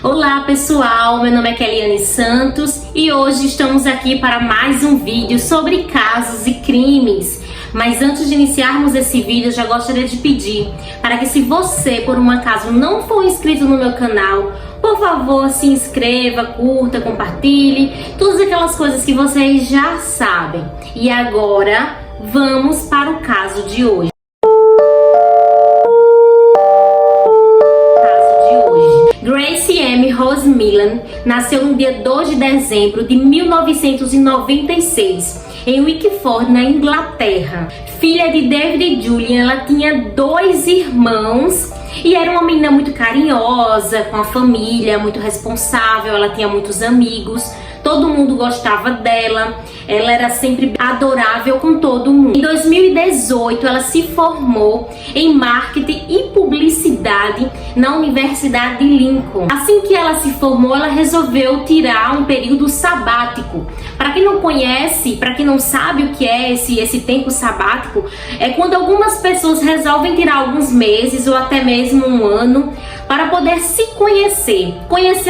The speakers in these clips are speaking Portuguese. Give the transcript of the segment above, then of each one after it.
Olá pessoal, meu nome é Keliane Santos e hoje estamos aqui para mais um vídeo sobre casos e crimes. Mas antes de iniciarmos esse vídeo, eu já gostaria de pedir para que, se você por um acaso não for inscrito no meu canal, por favor se inscreva, curta, compartilhe, todas aquelas coisas que vocês já sabem. E agora vamos para o caso de hoje. Grace M. Rose Millan nasceu no dia 2 de dezembro de 1996 em Wickford, na Inglaterra. Filha de David e Julian, ela tinha 2 irmãos e era uma menina muito carinhosa com a família, muito responsável. Ela tinha muitos amigos, todo mundo gostava dela, ela era sempre adorável com todo mundo. Em 2018, ela se formou em marketing e publicidade na Universidade de Lincoln. Assim que ela se formou, ela resolveu tirar um período sabático. Para quem não conhece, para quem não sabe o que é esse tempo sabático, é quando algumas pessoas resolvem tirar alguns meses ou até mesmo um ano para poder se conhecer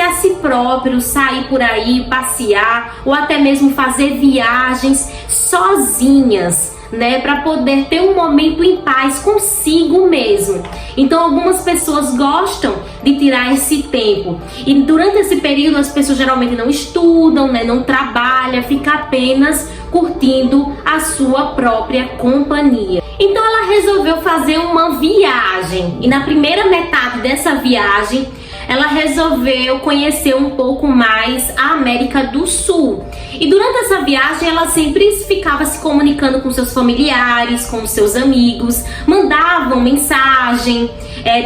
a si próprio, sair por aí, passear ou até mesmo fazer viagens sozinhas, né, para poder ter um momento em paz consigo mesmo. Então algumas pessoas gostam de tirar esse tempo e durante esse período as pessoas geralmente não estudam, né, não trabalham, fica apenas curtindo a sua própria companhia. Então ela resolveu fazer uma viagem e na primeira metade dessa viagem ela resolveu conhecer um pouco mais a América do Sul. E durante essa viagem ela sempre ficava se comunicando com seus familiares, com seus amigos, mandavam mensagem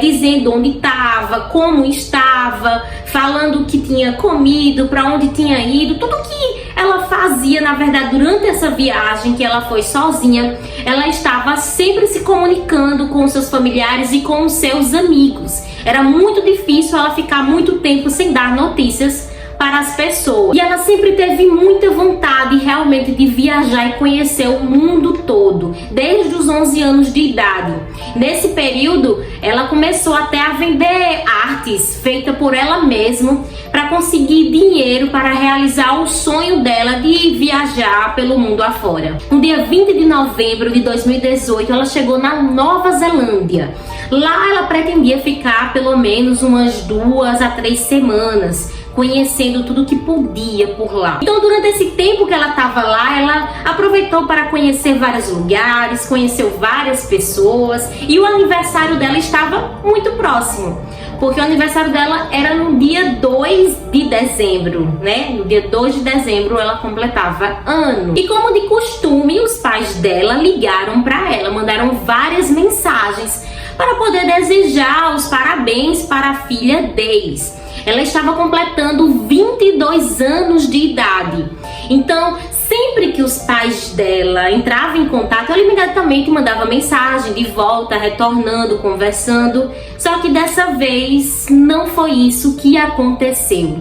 dizendo onde estava, como estava, falando o que tinha comido, para onde tinha ido, tudo que ela fazia. Na verdade, durante essa viagem que ela foi sozinha, ela estava sempre se comunicando com seus familiares e com os seus amigos. Era muito difícil ela ficar muito tempo sem dar notícias para as pessoas. E ela sempre teve muita vontade realmente de viajar e conhecer o mundo todo, desde os 11 anos de idade. Nesse período, ela começou até a vender artes feitas por ela mesma para conseguir dinheiro para realizar o sonho dela de viajar pelo mundo afora. No dia 20 de novembro de 2018, ela chegou na Nova Zelândia. Lá ela pretendia ficar pelo menos umas 2 a 3 semanas, conhecendo tudo que podia por lá. Então, durante esse tempo que ela estava lá, ela aproveitou para conhecer vários lugares, conheceu várias pessoas e o aniversário dela estava muito próximo, porque o aniversário dela era no dia 2 de dezembro, né? No dia 2 de dezembro ela completava ano. E como de costume, os pais dela ligaram para ela, mandaram várias mensagens para poder desejar os parabéns para a filha deles. Ela estava completando 22 anos de idade. Então, sempre que os pais dela entravam em contato, ela imediatamente mandava mensagem de volta, retornando, conversando. Só que dessa vez não foi isso que aconteceu.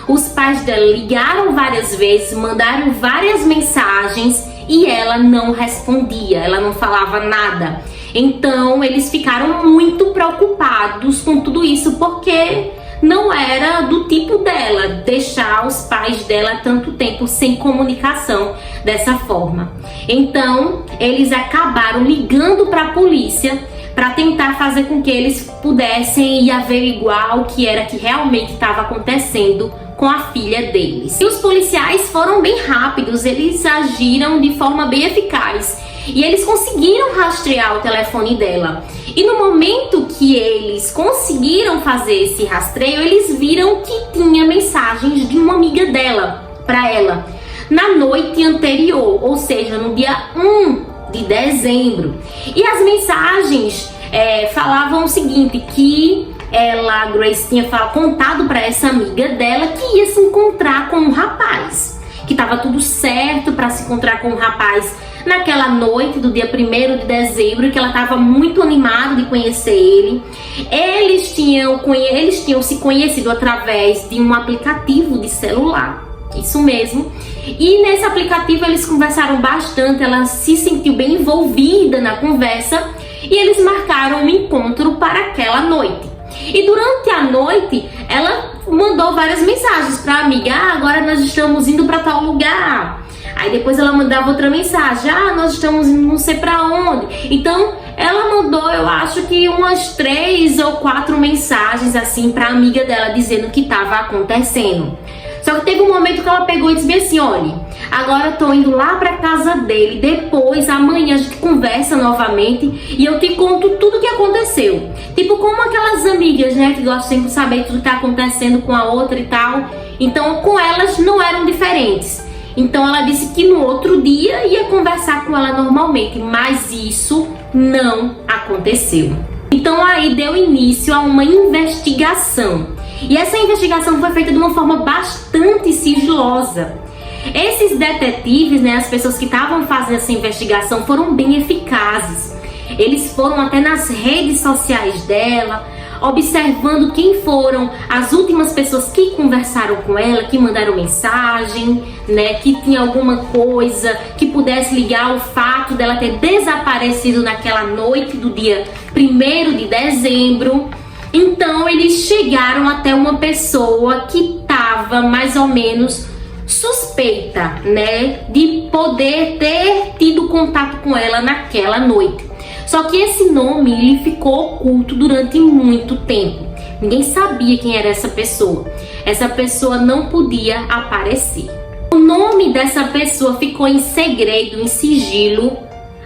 Os pais dela ligaram várias vezes, mandaram várias mensagens e ela não respondia, ela não falava nada. Então, eles ficaram muito preocupados com tudo isso, porque não era do tipo dela deixar os pais dela tanto tempo sem comunicação dessa forma. Então, eles acabaram ligando para a polícia para tentar fazer com que eles pudessem ir averiguar o que era que realmente estava acontecendo com a filha deles. E os policiais foram bem rápidos, eles agiram de forma bem eficaz e eles conseguiram rastrear o telefone dela. E no momento que eles conseguiram fazer esse rastreio, eles viram que tinha mensagens de uma amiga dela para ela na noite anterior, ou seja, no dia 1 de dezembro. E as mensagens falavam o seguinte, que ela, Grace, tinha contado para essa amiga dela que ia se encontrar com um rapaz, que estava tudo certo para se encontrar com um rapaz naquela noite do dia 1º de dezembro, que ela estava muito animada de conhecer ele. Eles tinham se conhecido através de um aplicativo de celular, isso mesmo. E nesse aplicativo eles conversaram bastante, ela se sentiu bem envolvida na conversa e eles marcaram um encontro para aquela noite. E durante a noite, ela mandou várias mensagens pra amiga. Agora nós estamos indo pra tal lugar. Aí depois ela mandava outra mensagem. Nós estamos indo não sei pra onde. Então, ela mandou, eu acho que umas 3 ou 4 mensagens assim pra amiga dela, dizendo o que estava acontecendo. Só que teve um momento que ela pegou e disse assim: olha, agora eu tô indo lá pra casa dele, depois, amanhã a gente conversa novamente e eu te conto tudo o que aconteceu. Tipo, como aquelas amigas, né, que gostam sempre de saber tudo que tá acontecendo com a outra e tal. Então, com elas não eram diferentes. Então ela disse que no outro dia ia conversar com ela normalmente, mas isso não aconteceu. Então aí deu início a uma investigação. E essa investigação foi feita de uma forma bastante sigilosa. Esses detetives, né, as pessoas que estavam fazendo essa investigação, foram bem eficazes. Eles foram até nas redes sociais dela, observando quem foram as últimas pessoas que conversaram com ela, que mandaram mensagem, né, que tinha alguma coisa que pudesse ligar ao fato dela ter desaparecido naquela noite do dia 1º de dezembro. Então eles chegaram até uma pessoa que estava mais ou menos suspeita, né, de poder ter tido contato com ela naquela noite. Só que esse nome ele ficou oculto durante muito tempo. Ninguém sabia quem era essa pessoa. Essa pessoa não podia aparecer. O nome dessa pessoa ficou em segredo, em sigilo,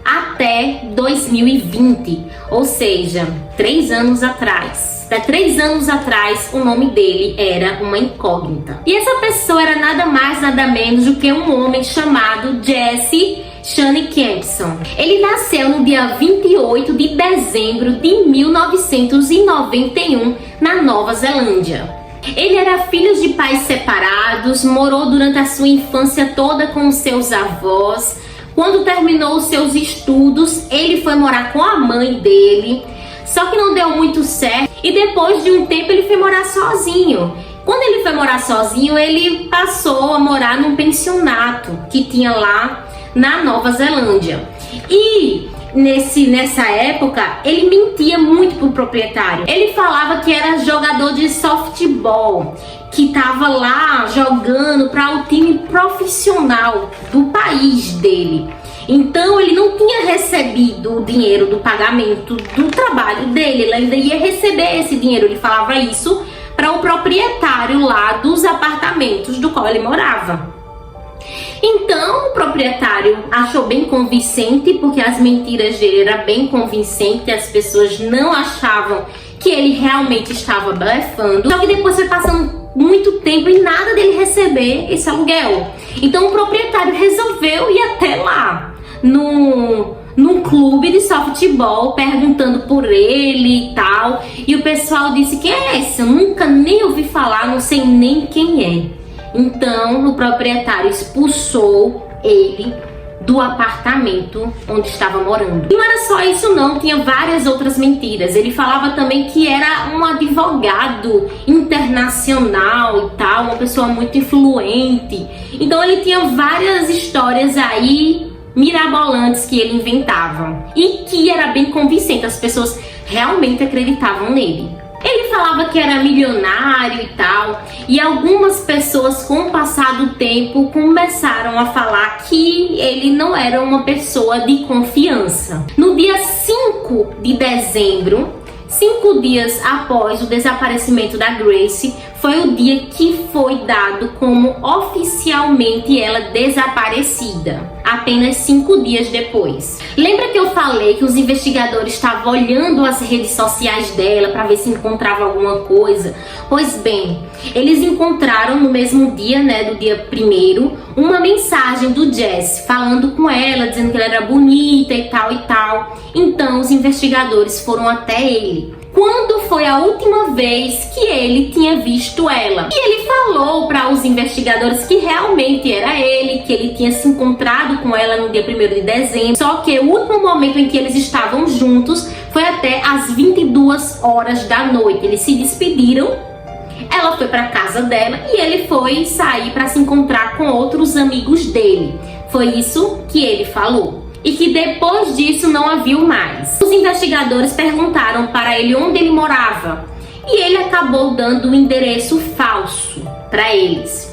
até 2020. Ou seja, 3 anos atrás. Até 3 anos atrás, o nome dele era uma incógnita. E essa pessoa era nada mais, nada menos do que um homem chamado Jesse Shane Campson. Ele nasceu no dia 28 de dezembro de 1991 na Nova Zelândia. Ele era filho de pais separados, morou durante a sua infância toda com seus avós. Quando terminou os seus estudos, ele foi morar com a mãe dele, só que não deu muito certo e depois de um tempo ele foi morar sozinho. Quando ele foi morar sozinho, ele passou a morar num pensionato que tinha lá na Nova Zelândia. E nessa época, ele mentia muito pro proprietário. Ele falava que era jogador de softball, que estava lá jogando para o time profissional do país dele. Então ele não tinha recebido o dinheiro do pagamento do trabalho dele, ele ainda ia receber esse dinheiro. Ele falava isso para o proprietário lá dos apartamentos do qual ele morava. Então o proprietário achou bem convincente, porque as mentiras dele eram bem convincentes, as pessoas não achavam que ele realmente estava blefando. Só que depois foi passando muito tempo e nada dele receber esse aluguel. Então o proprietário resolveu ir até lá, num clube de softball, perguntando por ele e tal. E o pessoal disse: quem é esse? Eu nunca nem ouvi falar, não sei nem quem é. Então o proprietário expulsou ele do apartamento onde estava morando. E não era só isso não, tinha várias outras mentiras. Ele falava também que era um advogado internacional e tal, uma pessoa muito influente. Então ele tinha várias histórias aí mirabolantes que ele inventava e que era bem convincente, as pessoas realmente acreditavam nele. Ele falava que era milionário e tal, e algumas pessoas, com o passar do tempo, começaram a falar que ele não era uma pessoa de confiança. No dia 5 de dezembro, 5 dias após o desaparecimento da Grace, foi o dia que foi dado como oficialmente ela desaparecida, apenas 5 dias depois. Lembra que eu falei que os investigadores estavam olhando as redes sociais dela para ver se encontrava alguma coisa? Pois bem, eles encontraram no mesmo dia, né, do dia 1º, uma mensagem do Jesse falando com ela, dizendo que ela era bonita e tal e tal. Então os investigadores foram até ele. Quando foi a última vez que ele tinha visto ela? E ele falou para os investigadores que realmente era ele, que ele tinha se encontrado com ela no dia 1º de dezembro. Só que o último momento em que eles estavam juntos foi até às 22 horas da noite. Eles se despediram, ela foi para casa dela e ele foi sair para se encontrar com outros amigos dele. Foi isso que ele falou. E que depois disso não a viu mais. Os investigadores perguntaram para ele onde ele morava. e ele acabou dando um endereço falso para eles.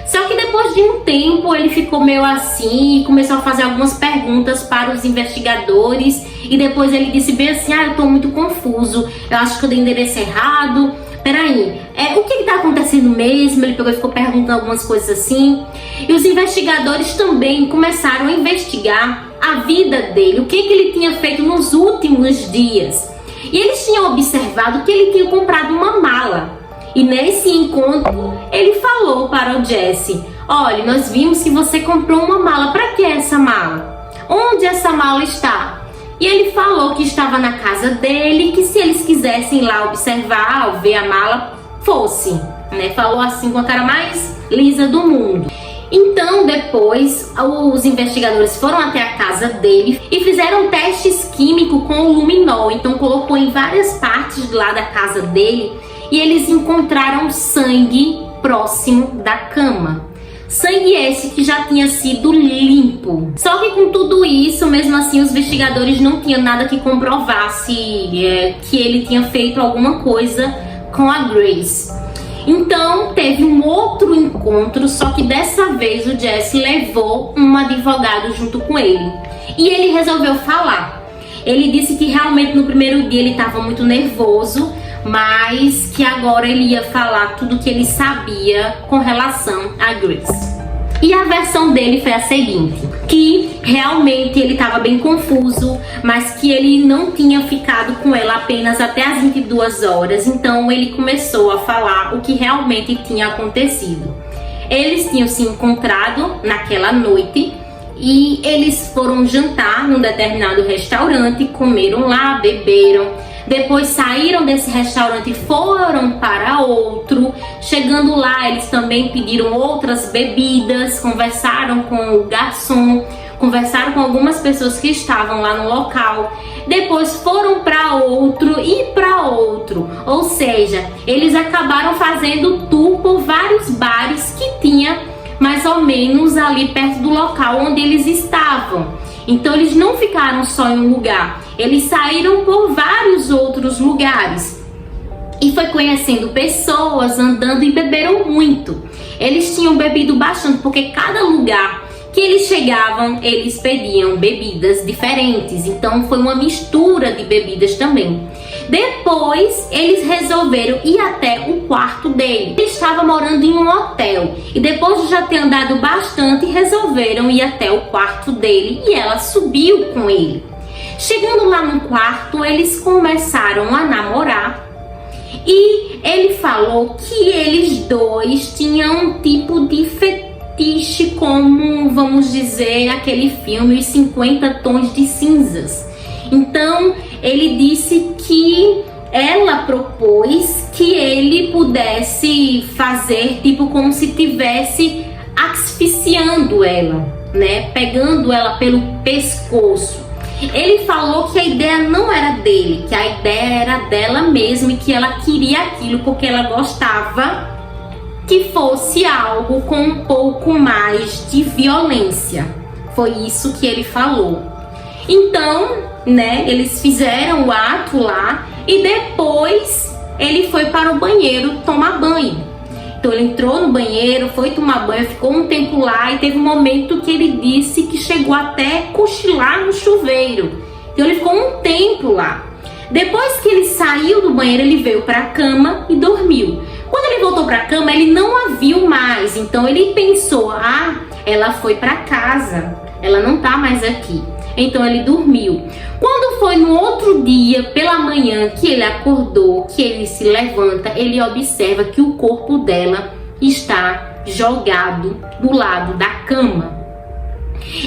Só que depois de um tempo ele ficou meio assim e começou a fazer algumas perguntas para os investigadores, e depois ele disse bem assim: eu tô muito confuso, eu acho que eu dei endereço errado, peraí, o que tá acontecendo mesmo? Ele pegou e ficou perguntando algumas coisas assim, e os investigadores também começaram a investigar a vida dele, o que ele tinha feito nos últimos dias, e eles tinham observado que ele tinha comprado uma mala. E nesse encontro, ele falou para o Jesse: olha, nós vimos que você comprou uma mala. Para que essa mala? Onde essa mala está? E ele falou que estava na casa dele, que se eles quisessem lá observar ou ver a mala, fosse, né? Falou assim com a cara mais lisa do mundo. Então, depois, os investigadores foram até a casa dele e fizeram testes químicos com o luminol. Então, colocou em várias partes lá da casa dele, e eles encontraram sangue próximo da cama. Sangue esse que já tinha sido limpo. Só que com tudo isso, mesmo assim, os investigadores não tinham nada que comprovasse que ele tinha feito alguma coisa com a Grace. Então teve um outro encontro, só que dessa vez o Jesse levou um advogado junto com ele. E ele resolveu falar. Ele disse que realmente no primeiro dia ele estava muito nervoso, mas que agora ele ia falar tudo que ele sabia com relação a Grace. E a versão dele foi a seguinte: que realmente ele estava bem confuso, mas que ele não tinha ficado com ela apenas até as 22 horas. Então ele começou a falar o que realmente tinha acontecido. Eles tinham se encontrado naquela noite e eles foram jantar num determinado restaurante, comeram lá, beberam. Depois saíram desse restaurante e foram para outro. Chegando lá, eles também pediram outras bebidas, conversaram com o garçom, conversaram com algumas pessoas que estavam lá no local. Depois foram para outro e para outro. Ou seja, eles acabaram fazendo tour por vários bares que tinha mais ou menos ali perto do local onde eles estavam. Então eles não ficaram só em um lugar, eles saíram por vários outros lugares e foi conhecendo pessoas, andando, e beberam muito. Eles tinham bebido bastante, porque cada lugar que eles chegavam, eles pediam bebidas diferentes. Então foi uma mistura de bebidas também. Depois eles resolveram ir até o quarto dele. Ele estava morando em um hotel e depois de já ter andado bastante, resolveram ir até o quarto dele e ela subiu com ele. Chegando lá no quarto, eles começaram a namorar e ele falou que eles dois tinham um tipo de fetiche, como vamos dizer aquele filme Os 50 Tons de Cinzas. Então ele disse que ela propôs que ele pudesse fazer tipo como se tivesse asfixiando ela, né? Pegando ela pelo pescoço. Ele falou que a ideia não era dele, que a ideia era dela mesma e que ela queria aquilo porque ela gostava que fosse algo com um pouco mais de violência. Foi isso que ele falou. Então, né, eles fizeram o ato lá e depois ele foi para o banheiro tomar banho. Então ele entrou no banheiro, foi tomar banho, ficou um tempo lá e teve um momento que ele disse que chegou até cochilar no chuveiro. Então ele ficou um tempo lá. Depois que ele saiu do banheiro, ele veio para a cama e dormiu. Quando ele voltou para a cama, ele não a viu mais. Então ele pensou: ela foi para casa, ela não tá mais aqui. Então ele dormiu. Quando foi no outro dia, pela manhã, que ele acordou, que ele se levanta, ele observa que o corpo dela está jogado do lado da cama.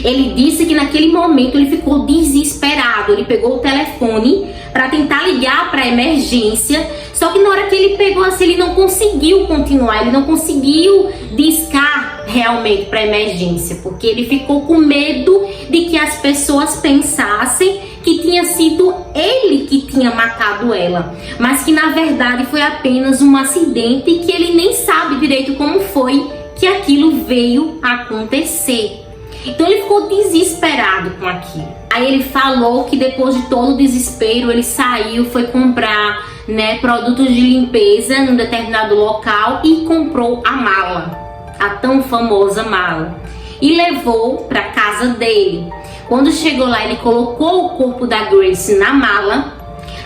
Ele disse que naquele momento ele ficou desesperado. Ele pegou o telefone para tentar ligar para a emergência. Só que na hora que ele pegou assim, ele não conseguiu continuar. Ele não conseguiu discar realmente para a emergência, porque ele ficou com medo de que as pessoas pensassem que tinha sido ele que tinha matado ela, mas que na verdade foi apenas um acidente e que ele nem sabe direito como foi que aquilo veio a acontecer. Então ele ficou desesperado com aquilo. Aí ele falou que depois de todo o desespero, ele saiu, foi comprar, né, produtos de limpeza num determinado local e comprou a mala, a tão famosa mala, e levou para casa dele. Quando chegou lá, ele colocou o corpo da Grace na mala,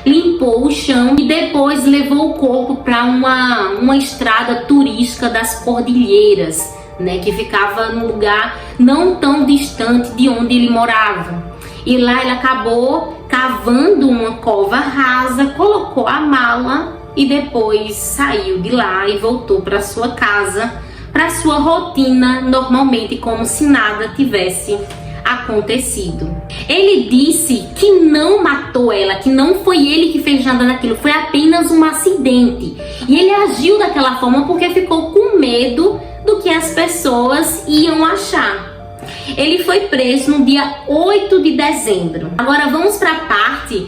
limpou o chão e depois levou o corpo para uma estrada turística das Cordilheiras, né, que ficava num lugar não tão distante de onde ele morava. E lá ele acabou cavando uma cova rasa, colocou a mala e depois saiu de lá e voltou para sua casa, para sua rotina normalmente, como se nada tivesse acontecido. Ele disse que não matou ela, que não foi ele que fez nada daquilo, foi apenas um acidente. E ele agiu daquela forma porque ficou com medo do que as pessoas iam achar. Ele foi preso no dia 8 de dezembro. Agora vamos para a parte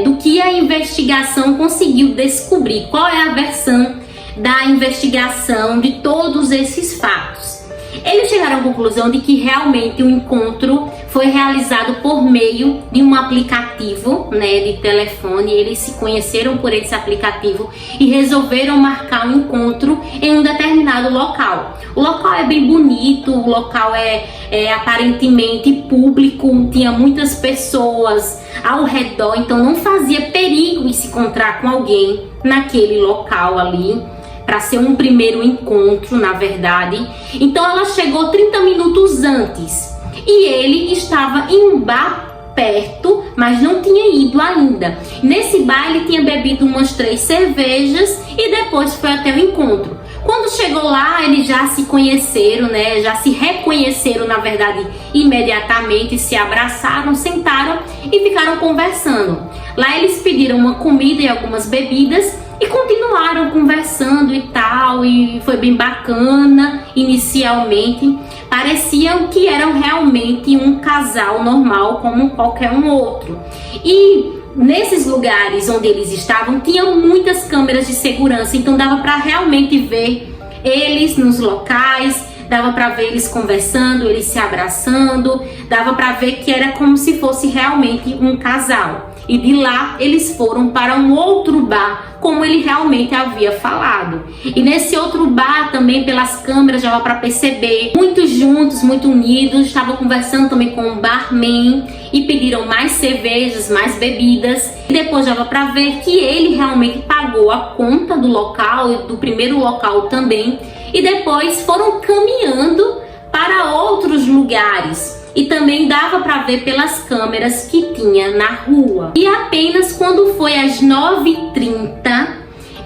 do que a investigação conseguiu descobrir. Qual é a versão da investigação de todos esses fatos? Eles chegaram à conclusão de que realmente o encontro foi realizado por meio de um aplicativo, né, de telefone. Eles se conheceram por esse aplicativo e resolveram marcar um encontro em um determinado local. O local é bem bonito, o local é aparentemente público, tinha muitas pessoas ao redor, então não fazia perigo em se encontrar com alguém naquele local ali, para ser um primeiro encontro, na verdade. Então ela chegou 30 minutos antes e ele estava em um bar perto, mas não tinha ido ainda. Nesse bar ele tinha bebido umas 3 cervejas e depois foi até o encontro. Quando chegou lá, eles já se conheceram, né? Já se reconheceram, na verdade, imediatamente, se abraçaram, sentaram e ficaram conversando. Lá eles pediram uma comida e algumas bebidas e continuaram conversando e tal, e foi bem bacana. Inicialmente pareciam que eram realmente um casal normal como qualquer um outro. E nesses lugares onde eles estavam tinha muitas câmeras de segurança, então dava para realmente ver eles nos locais, dava para ver eles conversando, eles se abraçando, dava para ver que era como se fosse realmente um casal. E de lá eles foram para um outro bar, como ele realmente havia falado. E nesse outro bar também, pelas câmeras, dava para perceber muito juntos, muito unidos. Estavam conversando também com o barman e pediram mais cervejas, mais bebidas. E depois dava para ver que ele realmente pagou a conta do local e do primeiro local também. E depois foram caminhando para outros lugares. E também dava para ver pelas câmeras que tinha na rua. E apenas quando foi às 9h30,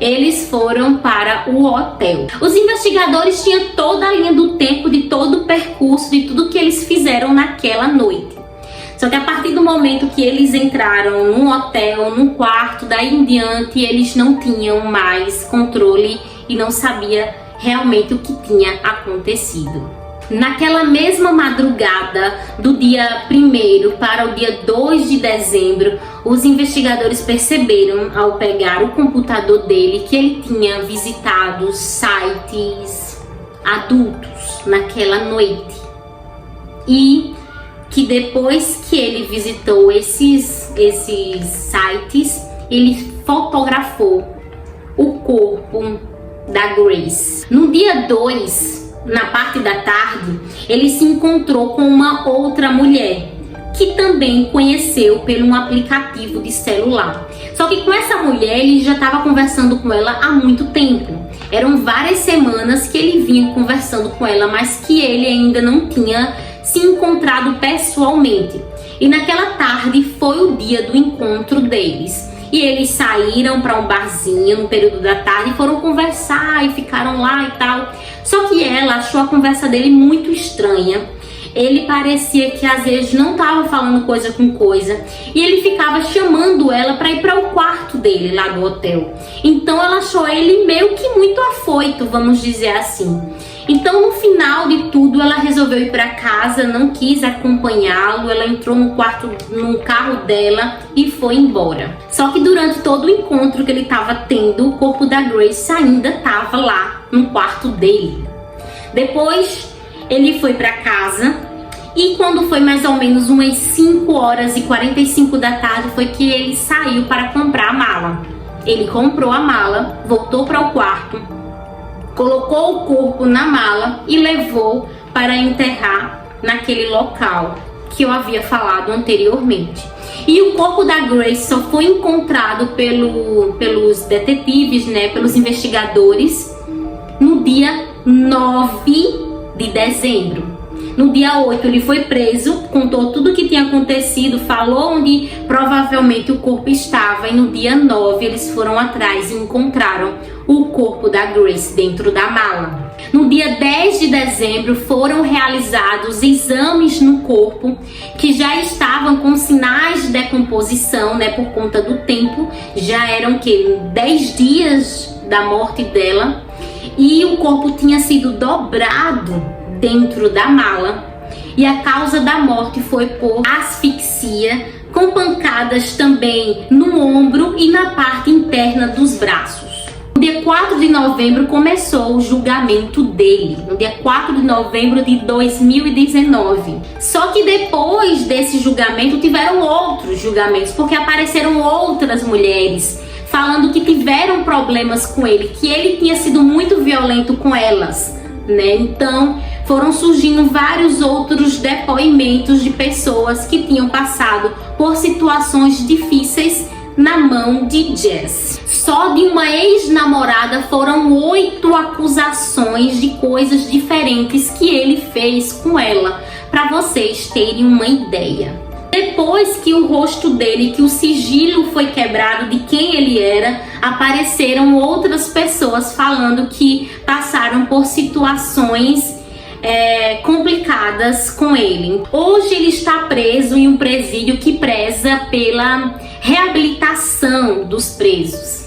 eles foram para o hotel. Os investigadores tinham toda a linha do tempo de todo o percurso, de tudo que eles fizeram naquela noite. Só que a partir do momento que eles entraram num hotel, num quarto, daí em diante, eles não tinham mais controle e não sabia realmente o que tinha acontecido. Naquela mesma madrugada do dia 1º para o dia 2 de dezembro, os investigadores perceberam, ao pegar o computador dele, que ele tinha visitado sites adultos naquela noite. E que depois que ele visitou esses sites, ele fotografou o corpo da Grace. No dia 2, na parte da tarde, ele se encontrou com uma outra mulher que também conheceu pelo um aplicativo de celular. Só que com essa mulher ele já estava conversando com ela há muito tempo. Eram várias semanas que ele vinha conversando com ela, mas que ele ainda não tinha se encontrado pessoalmente. E naquela tarde foi o dia do encontro deles. E eles saíram para um barzinho no período da tarde e foram conversar e ficaram lá e tal. Só que ela achou a conversa dele muito estranha. Ele parecia que às vezes não estava falando coisa com coisa. E ele ficava chamando ela para ir para o quarto dele lá do hotel. Então ela achou ele meio que muito afoito, vamos dizer assim. Então no final de tudo ela resolveu ir para casa, não quis acompanhá-lo. Ela entrou no quarto, no carro dela e foi embora. Só que durante todo o encontro que ele estava tendo, o corpo da Grace ainda estava lá no quarto dele. Depois ele foi para casa E quando foi mais ou menos umas 5h45 da tarde, foi que ele saiu para comprar a mala. Ele comprou a mala, voltou para o quarto, colocou o corpo na mala e levou para enterrar naquele local que eu havia falado anteriormente. E o corpo da Grace só foi encontrado pelos detetives, né, pelos investigadores, no dia 9 de dezembro. No dia 8 ele foi preso, contou tudo o que tinha acontecido, falou onde provavelmente o corpo estava, e no dia 9 eles foram atrás e encontraram o corpo da Grace dentro da mala. No dia 10 de dezembro foram realizados exames no corpo que já estavam com sinais de decomposição, né, por conta do tempo. Já eram 10 dias da morte dela, e o corpo tinha sido dobrado dentro da mala, e a causa da morte foi por asfixia, com pancadas também no ombro e na parte interna dos braços. No dia 4 de novembro começou o julgamento dele, no dia 4 de novembro de 2019. Só que depois desse julgamento tiveram outros julgamentos, porque apareceram outras mulheres falando que tiveram problemas com ele, que ele tinha sido muito violento com elas, né? Então foram surgindo vários outros depoimentos de pessoas que tinham passado por situações difíceis na mão de Jess. Só de uma ex-namorada foram 8 acusações de coisas diferentes que ele fez com ela, para vocês terem uma ideia. Depois que o rosto dele, que o sigilo foi quebrado de quem ele era, apareceram outras pessoas falando que passaram por situações complicadas com ele. Hoje ele está preso em um presídio que preza pela reabilitação dos presos.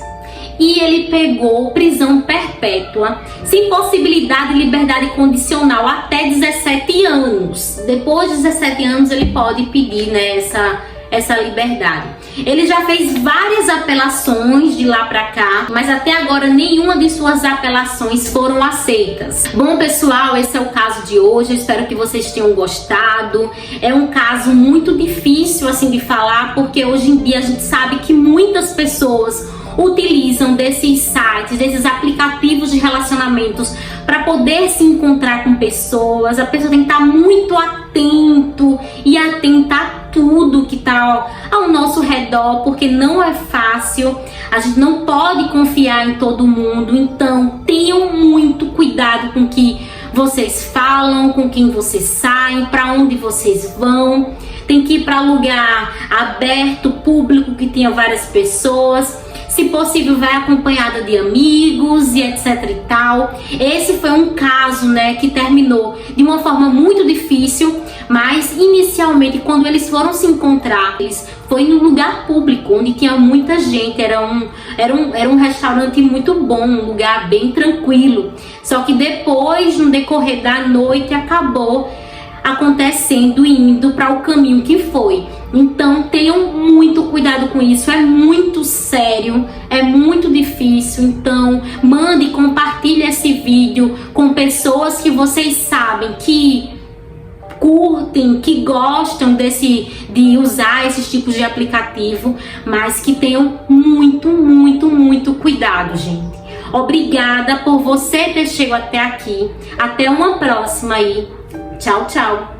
E ele pegou prisão perpétua, sem possibilidade de liberdade condicional, até 17 anos. Depois de 17 anos ele pode pedir, né, essa liberdade. Ele já fez várias apelações de lá pra cá, mas até agora nenhuma de suas apelações foram aceitas. Bom, pessoal, esse é o caso de hoje. Eu espero que vocês tenham gostado. É um caso muito difícil assim de falar, porque hoje em dia a gente sabe que muitas pessoas utilizam desses sites, desses aplicativos de relacionamentos para poder se encontrar com pessoas. A pessoa tem que estar muito atento e atenta a tudo que está ao nosso redor, porque não é fácil, a gente não pode confiar em todo mundo. Então tenham muito cuidado com o que vocês falam, com quem vocês saem, para onde vocês vão. Tem que ir para lugar aberto, público, que tenha várias pessoas. Se possível, vai acompanhada de amigos e etc e tal. Esse foi um caso, né, que terminou de uma forma muito difícil, mas inicialmente, quando eles foram se encontrar, foi num lugar público, onde tinha muita gente. Era um restaurante muito bom, um lugar bem tranquilo. Só que depois, no decorrer da noite, acabou acontecendo e indo para o caminho que foi. Então tenham muito cuidado com isso, é muito sério, é muito difícil. Então mande e compartilhe esse vídeo com pessoas que vocês sabem que curtem, que gostam de usar esses tipos de aplicativo, mas que tenham muito cuidado, gente. Obrigada por você ter chegado até aqui. Até uma próxima aí. Tchau, tchau.